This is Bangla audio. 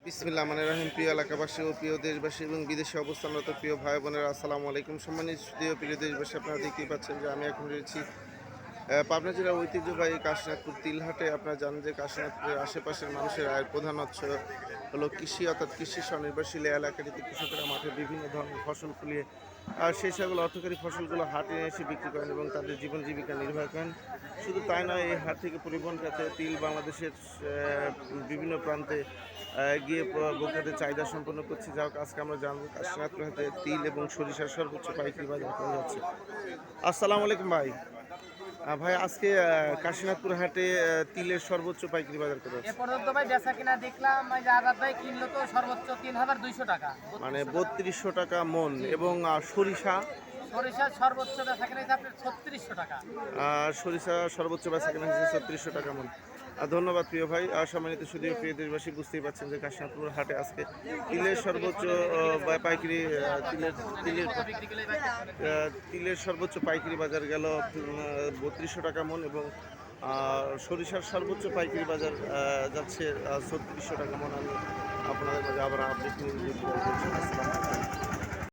বিসমিল্লাহ রহমানির রহিম। প্রিয় এলাকাবাসী ও প্রিয় দেশবাসী এবং বিদেশে অবস্থানরত প্রিয় ভাই বোনেরা, আসসালামু আলাইকুম। সম্মানিত প্রিয় দেশবাসী, আপনারা দেখতেই পাচ্ছেন যে আমি এখন রয়েছি পাবনা জেলার ঐতিহ্যবাহী কাশীনাথপুর তিলহাটে। আপনারা জানেন যে কাশীনাথপুরের আশেপাশের মানুষের আয়ের প্রধান উৎস হলো কৃষি, অর্থাৎ কৃষি স্বনির্ভরশীল এলাকাটিতে কৃষকেরা মাঠে বিভিন্ন ধরনের ফসল ফলিয়ে আর সেই সকল অর্থকরী ফসলগুলো হাটে এসে বিক্রি করেন এবং তাদের জীবন জীবিকা নির্বাহ করেন। শুধু তাই নয়, এই হাট থেকে পরিবহন খাতে তিল বাংলাদেশের বিভিন্ন প্রান্তে গিয়ে ভোক্তাদের চাহিদা সম্পন্ন করছে। যা হোক, আজকে আমরা জানবো কাশীনাথপুর হাটে তিল এবং সরিষার সর্বোচ্চ পাইকারি বাজার করা যাচ্ছে। আসসালামু আলাইকুম ভাই। ভাই, আজকে কাশীনাথপুর হাটে তিলের সর্বোচ্চ পাইকারি বাজার করা এ হচ্ছে। পর্যন্ত ভাই বেচা কিনা দেখলাম যে আজাদ ভাই কিনলো তো সর্বোচ্চ ৩,২০০ টাকা, মানে ৩২০০ টাকা মন। এবং সরিষা সরিষার সর্বোচ্চ বেচা কিনা হচ্ছে আপনার ৩৬০০ টাকা। সরিষা সর্বোচ্চ বেচা কেনা হয়েছে ৩৬০০ টাকা মন। ধন্যবাদ প্রিয় ভাই। সম্মানিত সুদীয় প্রিয় দেশবাসী, বুঝতেই পারছেন যে কাশীনাথপুর হাটে আজকে তিলের সর্বোচ্চ পাইকারি তিলের সর্বোচ্চ পাইকারি বাজার গেল ৩২০০ টাকা মন এবং সরিষার সর্বোচ্চ পাইকারি বাজার যাচ্ছে ৩৬০০ টাকা মন। আমি আপনাদের মাঝে আবার আপডেট নিয়ে